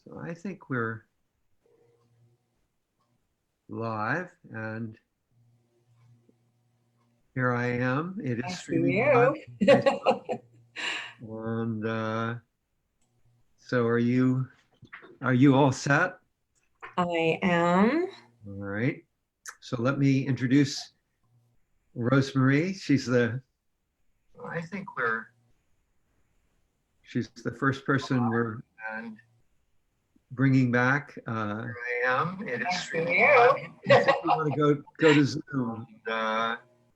So I think we're live, and here I am. It is I see streaming live you. on Facebook. And so are you all set? I am. All right. So let me introduce Rosemarie. She's the first person we're bringing back. Here I am. It is streaming live. I think we want to go to Zoom,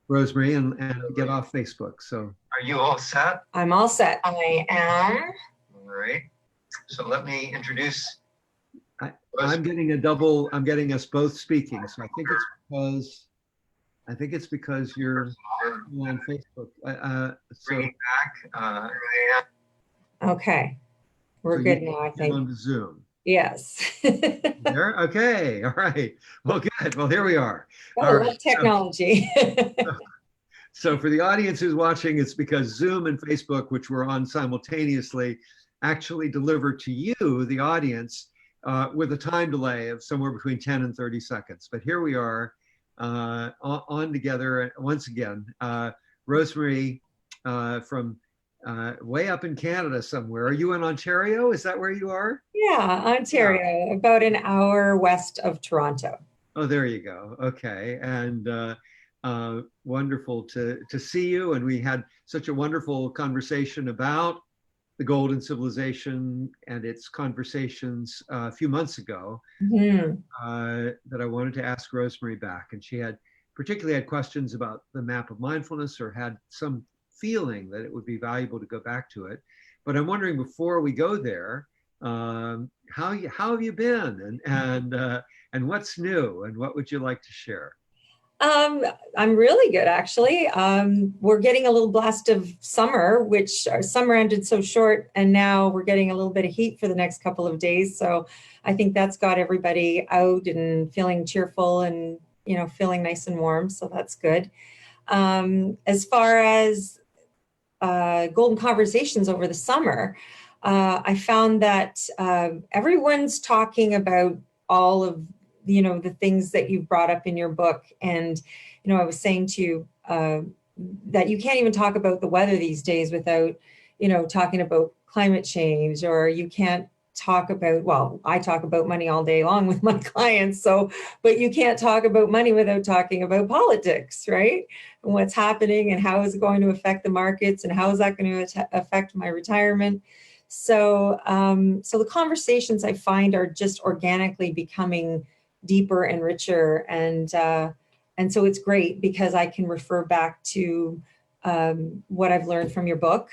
Rosemary, and get off Facebook. So are you all set? I'm all set. I am. All right. So let me introduce. I'm getting us both speaking. So I think it's because you're on Facebook. So Okay. We're so good now, I think. on the Zoom. Yes. There? Okay. All right. Well, good. Well, here we are. I love technology. So for the audience who's watching, it's because Zoom and Facebook, which we're on simultaneously, actually deliver to you, the audience, with a time delay of somewhere between 10 and 30 seconds. But here we are on together once again. Rosemarie from way up in Canada somewhere. Are you in Ontario? Is that where you are? Yeah, Ontario, about an hour west of Toronto. Oh, there you go. Okay. And wonderful to see you. And we had such a wonderful conversation about the Golden Civilization and its conversations a few months ago that I wanted to ask Rosemarie back. And she particularly had questions about the map of mindfulness, or had some feeling that it would be valuable to go back to it. But I'm wondering, before we go there, how have you been, and what's new, and what would you like to share? I'm really good, actually. We're getting a little blast of summer, which our summer ended so short, and now we're getting a little bit of heat for the next couple of days. So I think that's got everybody out and feeling cheerful and, feeling nice and warm. So that's good. As far as golden conversations over the summer, I found that everyone's talking about all of the things that you've brought up in your book. And I was saying to you that you can't even talk about the weather these days without talking about climate change, or you can't talk about, well, I talk about money all day long with my clients, but you can't talk about money without talking about politics, right? And what's happening, and how is it going to affect the markets, and how is that going to affect my retirement? So the conversations I find are just organically becoming deeper and richer, and so it's great because I can refer back to what I've learned from your book,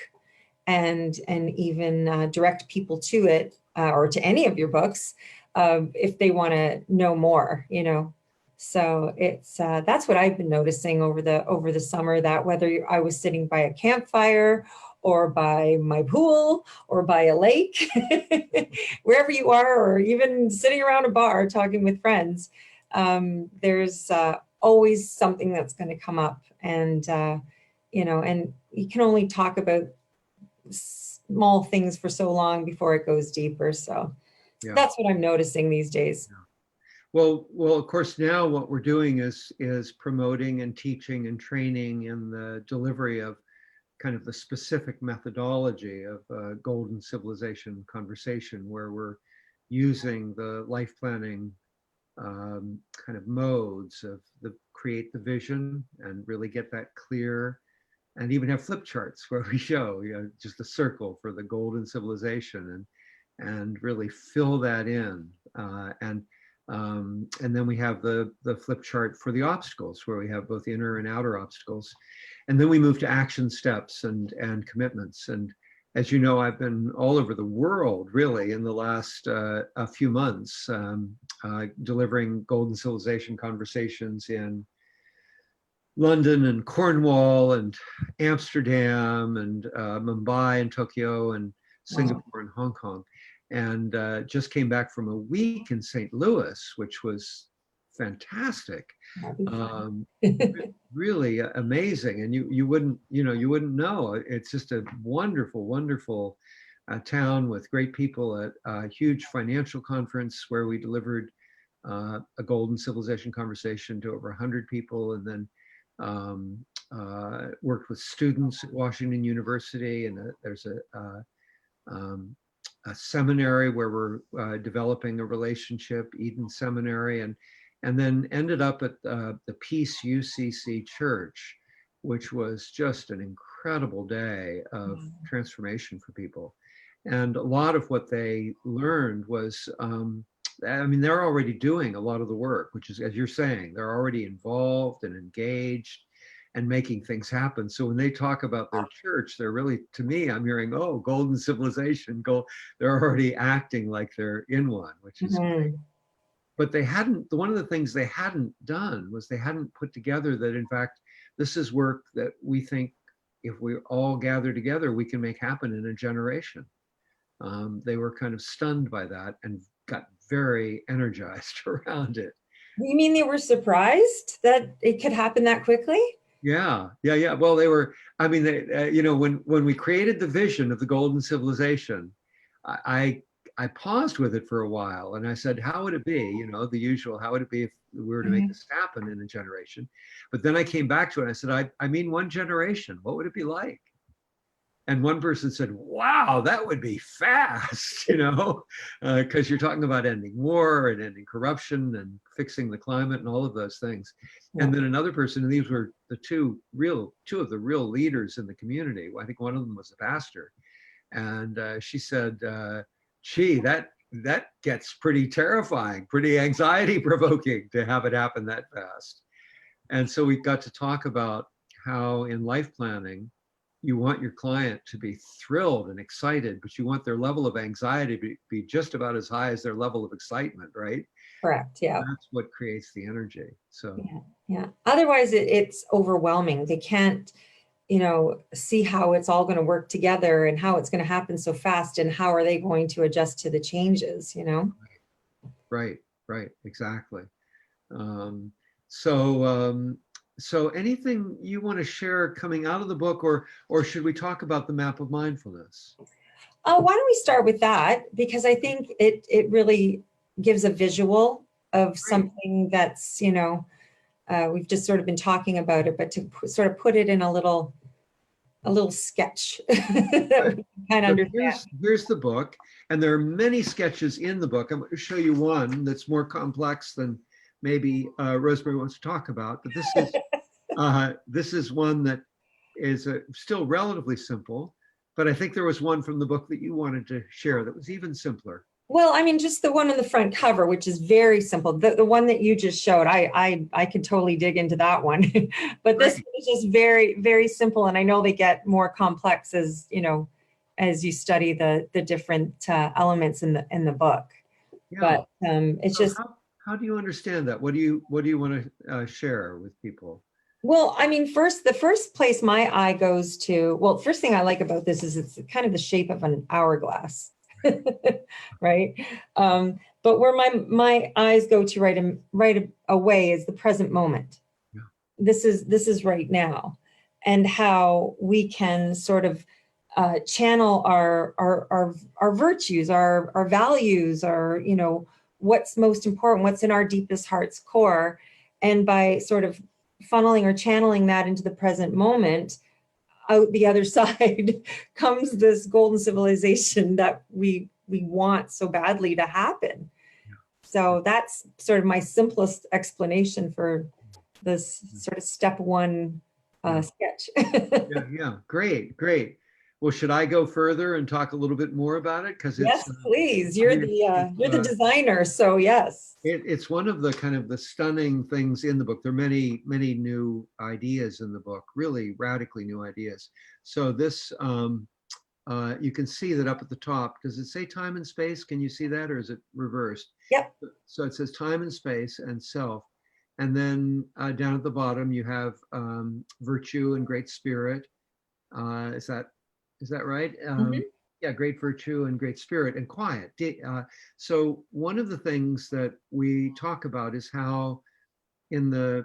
and even direct people to it, or to any of your books, if they want to know more. So it's that's what I've been noticing over the summer, that whether I was sitting by a campfire, or by my pool, or by a lake, wherever you are, or even sitting around a bar talking with friends, there's always something that's going to come up. And, and you can only talk about small things for so long before it goes deeper. So yeah, that's what I'm noticing these days. Yeah. Well, of course, now what we're doing is promoting and teaching and training in the delivery of kind of the specific methodology of Golden Civilization conversation, where we're using the life planning kind of modes of create the vision and really get that clear, and even have flip charts where we show just a circle for the Golden Civilization, and really fill that in, and then we have the flip chart for the obstacles, where we have both inner and outer obstacles. And then we move to action steps and commitments. And as you know, I've been all over the world, really, in the last a few months, delivering Golden Civilization conversations in London and Cornwall and Amsterdam and Mumbai and Tokyo and Singapore and Hong Kong. And just came back from a week in St. Louis, which was fantastic. Really amazing. And you wouldn't know. It's just a wonderful, wonderful town with great people at a huge financial conference where we delivered a golden civilization conversation to over 100 people, and then worked with students at Washington University, and there's a seminary where we're developing a relationship, Eden Seminary, and then ended up at the Peace UCC Church, which was just an incredible day of transformation for people. And a lot of what they learned was, I mean, they're already doing a lot of the work, which is, as you're saying, they're already involved and engaged and making things happen. So when they talk about their church, they're really, to me, I'm hearing, oh, golden civilization, they're already acting like they're in one, which is great. But they hadn't, one of the things they hadn't done was they hadn't put together that, in fact, this is work that we think if we all gather together, we can make happen in a generation. They were kind of stunned by that and got very energized around it. You mean they were surprised that it could happen that quickly? Yeah. Well, they were, I mean, when we created the vision of the golden civilization, I paused with it for a while and I said, how would it be? The usual, how would it be if we were to make this happen in a generation? But then I came back to it and I said, I mean, one generation, what would it be like? And one person said, wow, that would be fast, because you're talking about ending war and ending corruption and fixing the climate and all of those things. Yeah. And then another person, and these were the two of the real leaders in the community. I think one of them was a pastor. And she said, gee, that gets pretty terrifying, pretty anxiety provoking to have it happen that fast. And so we got to talk about how in life planning, you want your client to be thrilled and excited, but you want their level of anxiety to be just about as high as their level of excitement, right? Correct, yeah. And that's what creates the energy. So yeah. Otherwise, it's overwhelming. They can't, see how it's all going to work together and how it's going to happen so fast and how are they going to adjust to the changes, Right, exactly. So anything you want to share coming out of the book, or should we talk about the map of mindfulness? Why don't we start with that? Because I think it really gives a visual of something that's, we've just sort of been talking about it, but to sort of put it in a little sketch. Right. Kind of understand. Here's the book, and there are many sketches in the book. I'm going to show you one that's more complex than maybe Rosemary wants to talk about, but this is one that is still relatively simple, but I think there was one from the book that you wanted to share that was even simpler. Well, I mean, just the one on the front cover, which is very simple. The one that you just showed, I could totally dig into that one, but this is just very, very simple. And I know they get more complex as you study the different elements in the book. Yeah. But it's so just. How do you understand that? What do you want to share with people? Well, I mean, the first place my eye goes to, well, first thing I like about this is it's kind of the shape of an hourglass, right? But where my eyes go to right away is the present moment. Yeah. This is right now, and how we can sort of channel our virtues, our values, our what's most important, what's in our deepest heart's core. And by sort of funneling or channeling that into the present moment, out the other side comes this golden civilization that we want so badly to happen. Yeah. So that's sort of my simplest explanation for this sort of step one sketch. Yeah, great. Well, should I go further and talk a little bit more about it? Because yes, please. You're the designer, so yes. It's one of the kind of the stunning things in the book. There are many new ideas in the book, really radically new ideas. So this, you can see that up at the top. Does it say time and space? Can you see that, or is it reversed? Yep. So it says time and space and self, and then down at the bottom you have virtue and great spirit. Is that right? Mm-hmm. Yeah, great virtue and great spirit and quiet. So one of the things that we talk about is how in the,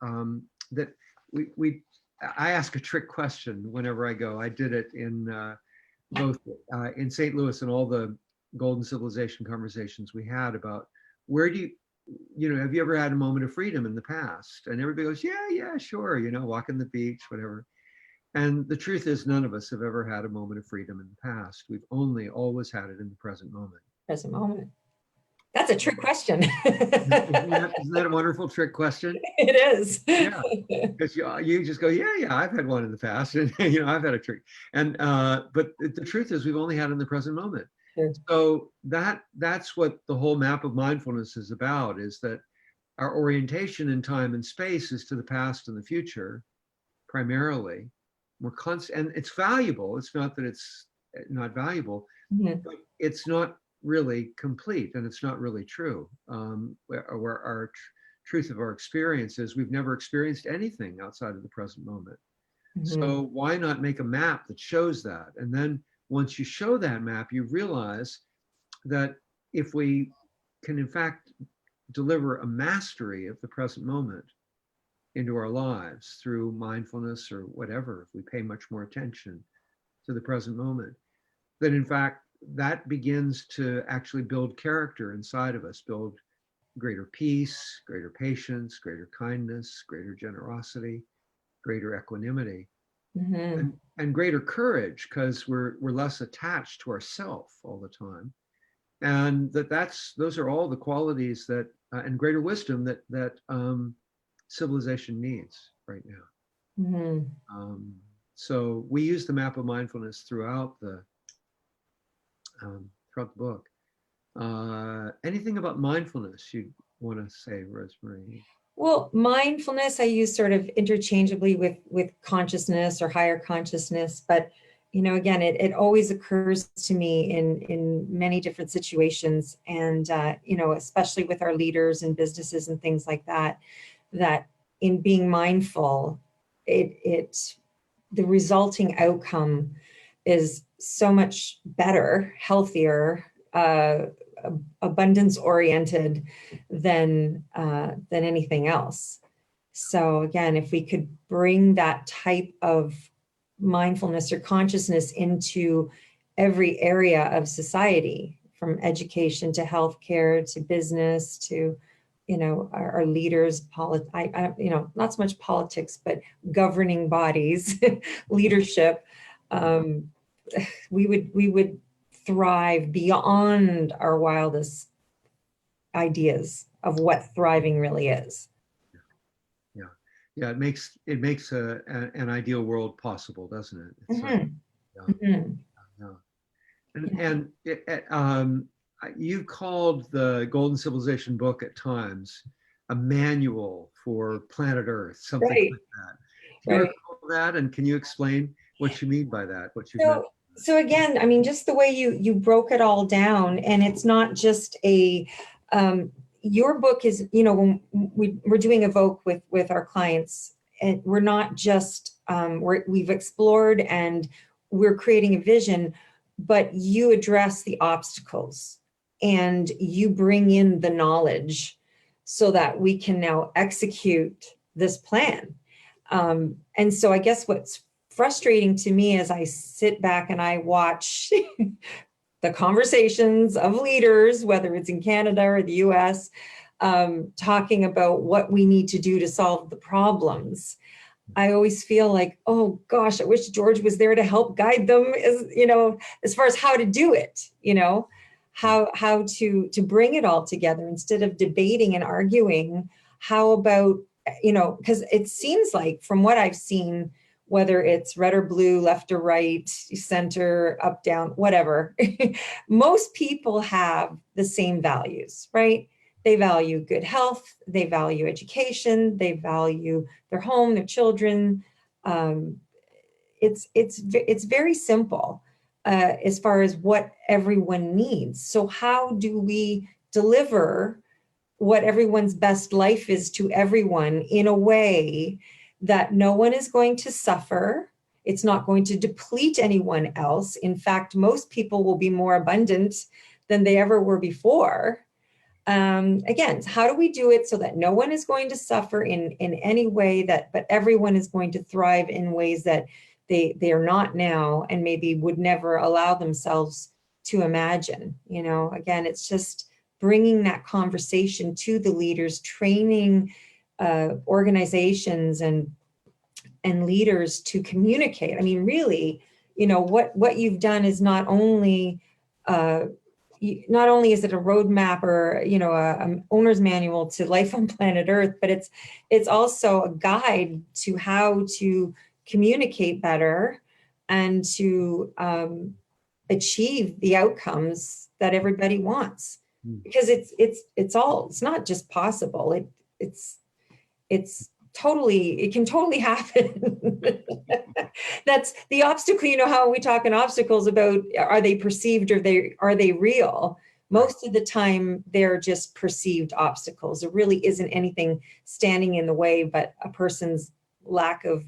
I ask a trick question whenever I go. I did it in both in St. Louis and all the Golden Civilization conversations we had about where do have you ever had a moment of freedom in the past? And everybody goes, yeah, sure, walking the beach, whatever. And the truth is, none of us have ever had a moment of freedom in the past. We've only always had it in the present moment. Present moment. That's a trick question. Isn't that a wonderful trick question? It is. Yeah, because you just go, yeah, I've had one in the past, and I've had a trick. And but the truth is, we've only had it in the present moment. Sure. So that's what the whole map of mindfulness is about, is that our orientation in time and space is to the past and the future, primarily. We're constant, and it's valuable. It's not that it's not valuable, but it's not really complete, and it's not really true. Where our truth of our experience is we've never experienced anything outside of the present moment. So why not make a map that shows that? And then once you show that map, you realize that if we can in fact deliver a mastery of the present moment into our lives through mindfulness or whatever, if we pay much more attention to the present moment, then in fact that begins to actually build character inside of us, build greater peace, greater patience, greater kindness, greater generosity, greater equanimity, and greater courage, because we're less attached to ourself all the time. And those are all the qualities that and greater wisdom that civilization needs right now. So we use the map of mindfulness throughout the book. Anything about mindfulness you'd want to say, Rosemarie? Well, mindfulness I use sort of interchangeably with consciousness or higher consciousness, but again, it always occurs to me in many different situations, and especially with our leaders and businesses and things like that, that in being mindful, the resulting outcome is so much better, healthier, abundance oriented than anything else. So again, if we could bring that type of mindfulness or consciousness into every area of society, from education to healthcare to business to our leaders, not so much politics, but governing bodies, leadership, we would thrive beyond our wildest ideas of what thriving really is. Yeah, it makes an ideal world possible, doesn't it? And you called the Golden Civilization book at times a manual for planet Earth, something like that. Do you recall that? And can you explain what you mean by that? So again, I mean, just the way you broke it all down, and it's not just your book is, when we're doing Evoke with our clients, and we're not just, we've explored and we're creating a vision, but you address the obstacles and you bring in the knowledge so that we can now execute this plan. And so I guess what's frustrating to me as I sit back and I watch the conversations of leaders, whether it's in Canada or the US, talking about what we need to do to solve the problems. I always feel like, oh gosh, I wish George was there to help guide them, as far as how to do it, how to bring it all together instead of debating and arguing. How about, because it seems like from what I've seen, whether it's red or blue, left or right, center, up, down, whatever, most people have the same values, right? They value good health, they value education, they value their home, their children. It's very simple as far as what everyone needs. So how do we deliver what everyone's best life is to everyone in a way that no one is going to suffer? It's not going to deplete anyone else. In fact, most people will be more abundant than they ever were before. Again, how do we do it so that no one is going to suffer in any way but everyone is going to thrive in ways that they are not now, and maybe would never allow themselves to imagine. Again, it's just bringing that conversation to the leaders, training organizations and leaders to communicate. I mean, really, what you've done is not only is it a roadmap or an owner's manual to life on planet Earth, but it's also a guide to how to communicate better and to achieve the outcomes that everybody wants. Because it's not just possible. It can totally happen. That's the obstacle. How we talk in obstacles about, are they perceived or are they real? Most of the time they're just perceived obstacles. There really isn't anything standing in the way but a person's lack of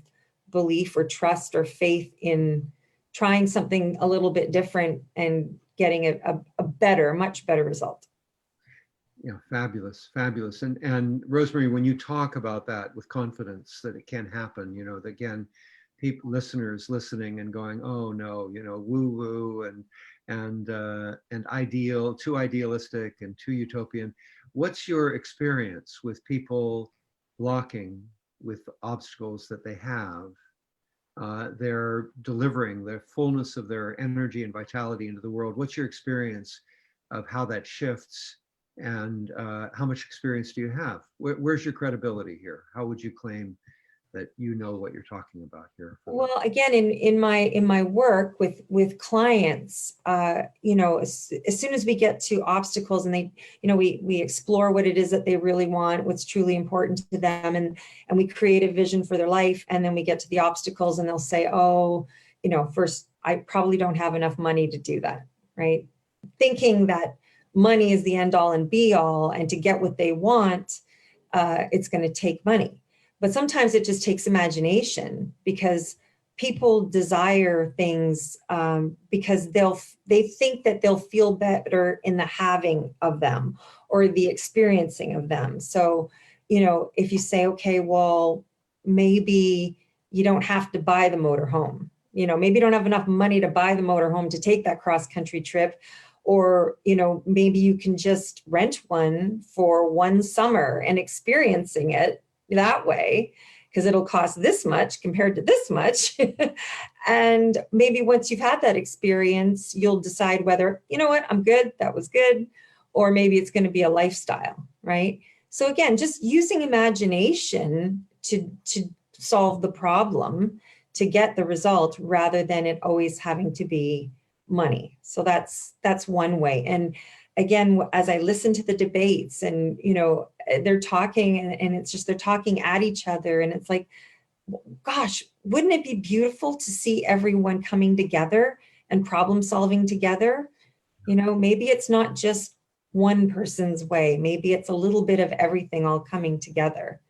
belief or trust or faith in trying something a little bit different and getting a much better result. Yeah, fabulous, fabulous. And Rosemarie, when you talk about that with confidence that it can happen, again, listeners listening and going, oh no, woo woo and ideal, too idealistic and too utopian. What's your experience with people blocking with obstacles that they have? They're delivering the fullness of their energy and vitality into the world. What's your experience of how that shifts? And how much experience do you have? Where's your credibility here? How would you claim that what you're talking about here? Well, again, in my work with clients, as soon as we get to obstacles and they, we explore what it is that they really want, what's truly important to them, and we create a vision for their life, and then we get to the obstacles and they'll say, oh, first, I probably don't have enough money to do that, right? Thinking that money is the end all and be all, and to get what they want, it's going to take money. But sometimes it just takes imagination, because people desire things because they think that they'll feel better in the having of them or the experiencing of them. So, if you say, okay, well, maybe you don't have to buy the motorhome, maybe you don't have enough money to buy the motorhome to take that cross-country trip. Or, maybe you can just rent one for one summer and experiencing it that way, because it'll cost this much compared to this much. And maybe once you've had that experience, you'll decide whether, what, I'm good, that was good, or maybe it's going to be a lifestyle, right? So again, just using imagination to solve the problem, to get the result, rather than it always having to be money. So that's one way. And again, as I listen to the debates and, they're talking and it's just, they're talking at each other. And it's like, gosh, wouldn't it be beautiful to see everyone coming together and problem solving together? Maybe it's not just one person's way. Maybe it's a little bit of everything all coming together.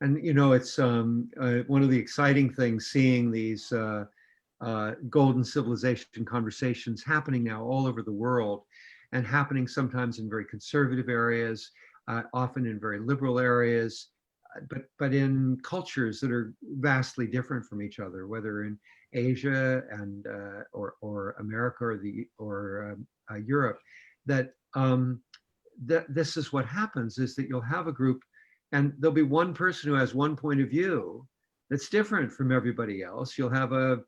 And, it's one of the exciting things, seeing these golden civilization conversations happening now all over the world, and happening sometimes in very conservative areas, often in very liberal areas, but in cultures that are vastly different from each other, whether in Asia and or America or Europe. That this is what happens, is that you'll have a group, and there'll be one person who has one point of view that's different from everybody else. You'll have a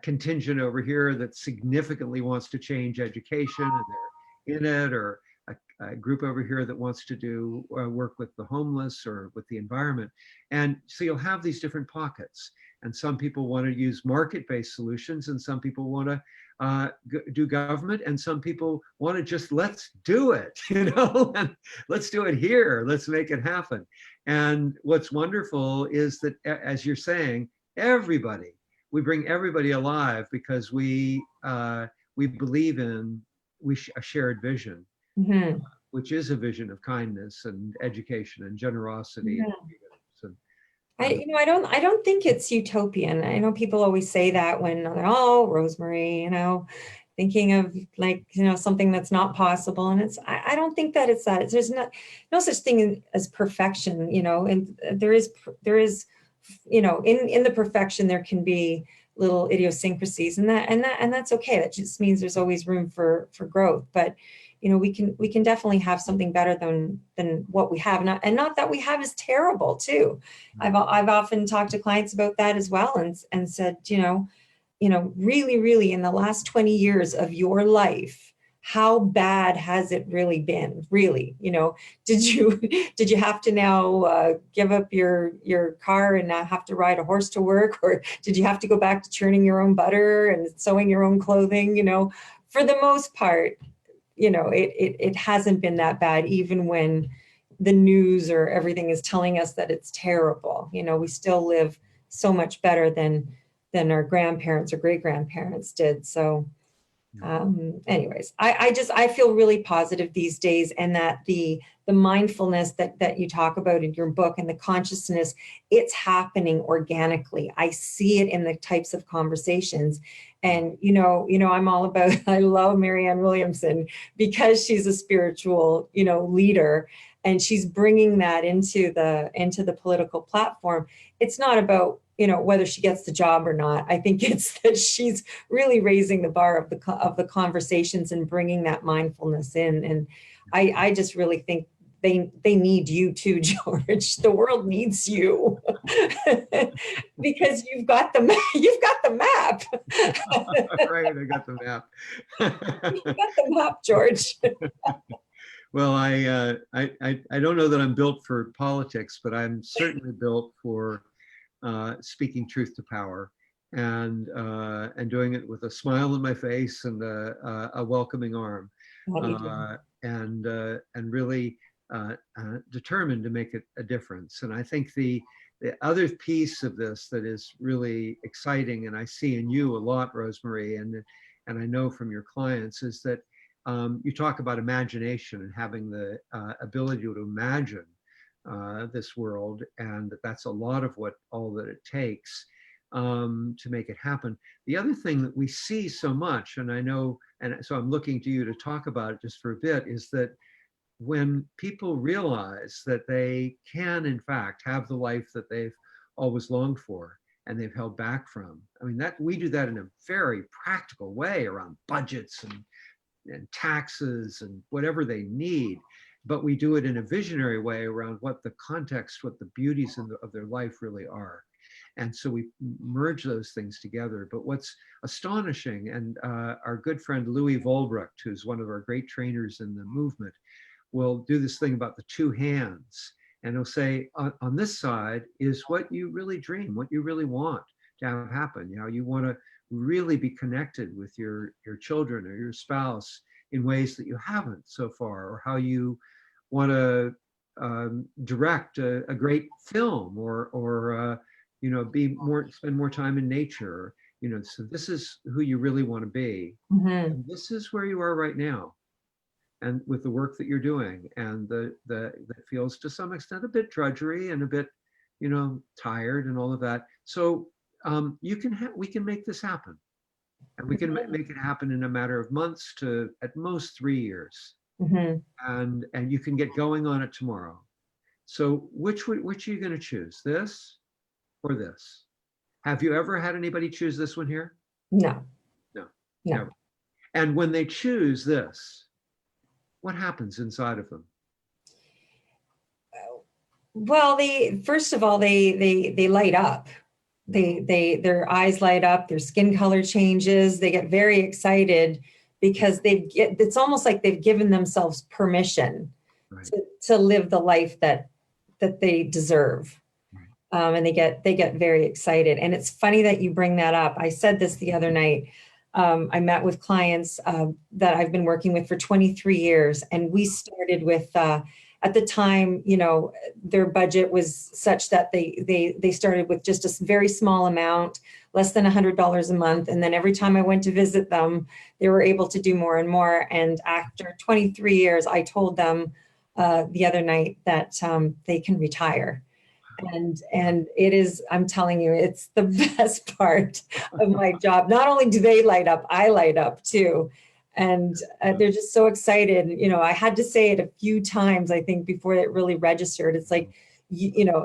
contingent over here that significantly wants to change education and they're in it, or a group over here that wants to do work with the homeless or with the environment. And so you'll have these different pockets, and some people want to use market-based solutions, and some people want to do government, and some people want to just, let's do it, and let's do it here, let's make it happen. And what's wonderful is that, as you're saying, we bring everybody alive, because we believe in a shared vision, Mm-hmm. Which is a vision of kindness and education and generosity. Yeah. I don't think it's utopian. I know people always say that when they're, oh, Rosemarie, thinking of something that's not possible. And I don't think that it's that. There's no such thing as perfection, and there is in the perfection, there can be little idiosyncrasies, and that's okay. That just means there's always room for growth. But we can definitely have something better than what we have. Not that we have is terrible too. I've often talked to clients about that as well, and said, really, really, in the last 20 years of your life, how bad has it really been? Really, did you have to now give up your car and now have to ride a horse to work, or did you have to go back to churning your own butter and sewing your own clothing? For the most part, it hasn't been that bad, even when the news or everything is telling us that it's terrible. We still live so much better than our grandparents or great grandparents did. So anyways, I feel really positive these days, and that the mindfulness that you talk about in your book and the consciousness, it's happening organically. I see it in the types of conversations. And, I'm all about, I love Marianne Williamson because she's a spiritual, leader, and she's bringing that into the political platform. It's not about, whether she gets the job or not. I think it's that she's really raising the bar of the conversations and bringing that mindfulness in. And I just really think they need you too, George. The world needs you because you've got the map. Right, I got the map. You've got the map, George. Well, I don't know that I'm built for politics, but I'm certainly built for speaking truth to power, and doing it with a smile on my face and a welcoming arm, and really determined to make a difference. And I think the other piece of this that is really exciting, and I see in you a lot, Rosemarie, and I know from your clients, is that you talk about imagination and having the ability to imagine this world, and that's a lot of all that it takes to make it happen. The other thing that we see so much, and I know, and so I'm looking to you to talk about it just for a bit, is that when people realize that they can, in fact, have the life that they've always longed for and they've held back from. I mean, that we do that in a very practical way around budgets and taxes and whatever they need. But we do it in a visionary way around what the context, what the beauties of their life really are. And so we merge those things together. But what's astonishing, and our good friend Louis Volbrecht, who's one of our great trainers in the movement, will do this thing about the two hands. And he'll say, on this side is what you really dream, what you really want to have happen. You want to really be connected with your children or your spouse in ways that you haven't so far, or how you want to direct a great film, or spend more time in nature. So this is who you really want to be. Mm-hmm. And this is where you are right now, and with the work that you're doing, and that feels to some extent a bit drudgery and a bit, tired and all of that. So we can make this happen, and we can make it happen in a matter of months to at most 3 years. Mm-hmm. And you can get going on it tomorrow. So which are you going to choose, this or this? Have you ever had anybody choose this one here? No. Never. And when they choose this, what happens inside of them? Well, first of all, they light up. Their eyes light up, their skin color changes, they get very excited because it's almost like they've given themselves permission, right, to live the life that they deserve. Right. And they get very excited. And it's funny that you bring that up. I said this the other night. I met with clients that I've been working with for 23 years. And we started with, at the time, their budget was such that they started with just a very small amount, less than $100 a month. And then every time I went to visit them, they were able to do more and more. And after 23 years, I told them the other night that they can retire. And it is, I'm telling you, it's the best part of my job. Not only do they light up, I light up too. And they're just so excited. I had to say it a few times, I think, before it really registered. It's like,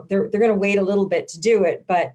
they're going to wait a little bit to do it. But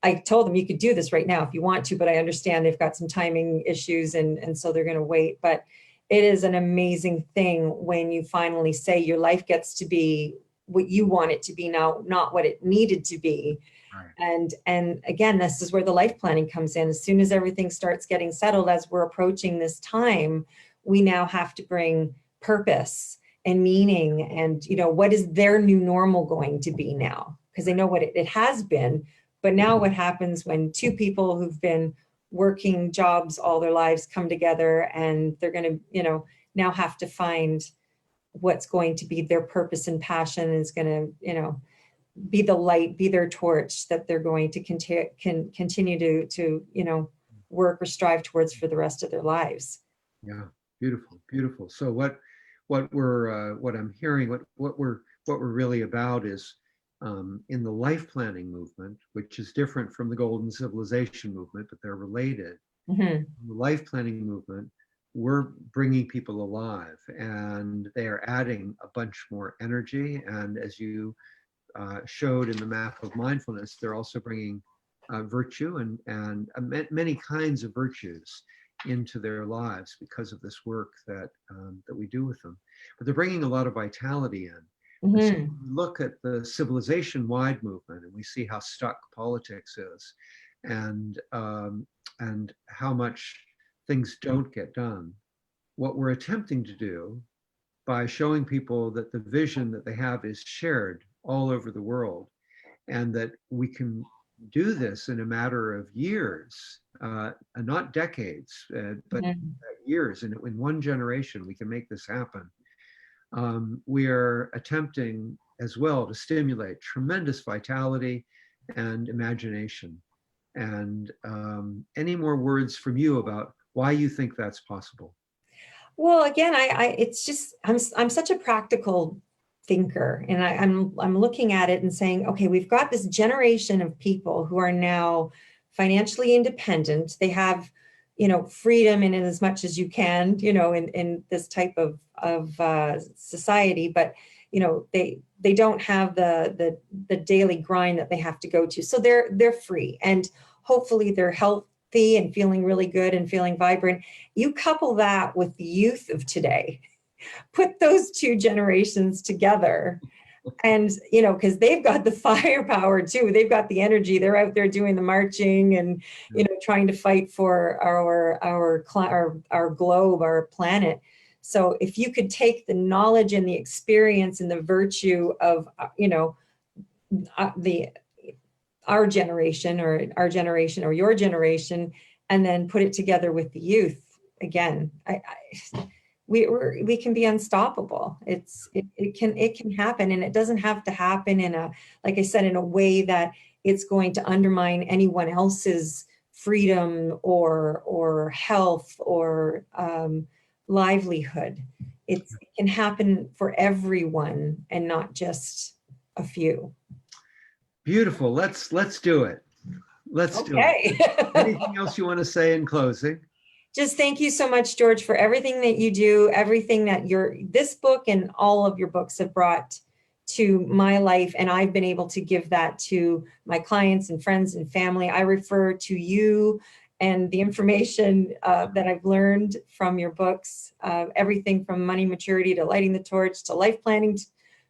I told them you could do this right now if you want to, but I understand they've got some timing issues, and so they're going to wait. But it is an amazing thing when you finally say your life gets to be what you want it to be now, not what it needed to be. Right. And again, this is where the life planning comes in. As soon as everything starts getting settled, as we're approaching this time, we now have to bring purpose and meaning, and what is their new normal going to be now? Because they know what it has been, but now what happens when two people who've been working jobs all their lives come together, and they're going to now have to find what's going to be their purpose and passion, is going to be the light, be their torch that they're going to continue to work or strive towards for the rest of their lives. Yeah, beautiful, beautiful. So what I'm hearing, what we're really about is, in the life planning movement, which is different from the Golden Civilization movement, but they're related. Mm-hmm. The life planning movement, we're bringing people alive, and they are adding a bunch more energy. And as you showed in the map of mindfulness, they're also bringing virtue and many kinds of virtues into their lives because of this work that we do with them. But they're bringing a lot of vitality in. Mm-hmm. And so we look at the civilization-wide movement, and we see how stuck politics is, and how much things don't get done. What we're attempting to do by showing people that the vision that they have is shared all over the world, and that we can do this in a matter of years, not decades, but Mm-hmm. years. And in one generation, we can make this happen. We are attempting as well to stimulate tremendous vitality and imagination. And any more words from you about why you think that's possible? Well, again, it's just, I'm such a practical thinker, and I'm looking at it and saying, okay, we've got this generation of people who are now financially independent. They have, freedom in as much as you can, in this type of society, but they don't have the daily grind that they have to go to. So they're free, and hopefully they're healthy and feeling really good and feeling vibrant. You couple that with the youth of today, put those two generations together, and because they've got the firepower too, they've got the energy, they're out there doing the marching and trying to fight for our globe, our planet. So if you could take the knowledge and the experience and the virtue of our generation or your generation, and then put it together with the youth, again, we can be unstoppable. It can happen, and it doesn't have to happen in a, like I said, in a way that it's going to undermine anyone else's freedom or health or livelihood. It can happen for everyone and not just a few. Beautiful. Let's do it. Let's do it. Anything else you want to say in closing? Just thank you so much, George, for everything that you do, everything that this book and all of your books have brought to my life. And I've been able to give that to my clients and friends and family. I refer to you and the information that I've learned from your books, everything from money maturity to lighting the torch to life planning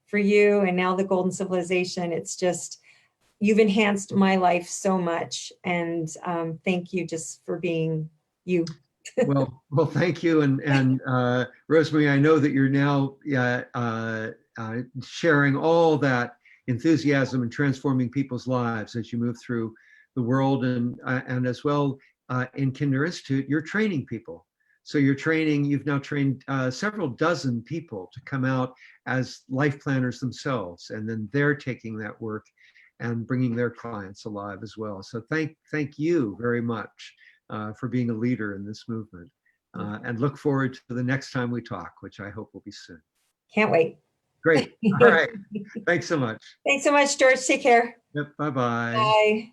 for you, and now the Golden Civilization. It's just, you've enhanced my life so much. And thank you just for being you. Well, thank you. And Rosemarie, I know that you're now sharing all that enthusiasm and transforming people's lives as you move through the world, and as well in Kinder Institute, you're training people. So you've now trained several dozen people to come out as life planners themselves, and then they're taking that work and bringing their clients alive as well. So thank you very much for being a leader in this movement, and look forward to the next time we talk, which I hope will be soon. Can't wait. Great. All right. Thanks so much. Thanks so much, George. Take care. Yep. Bye-bye. Bye.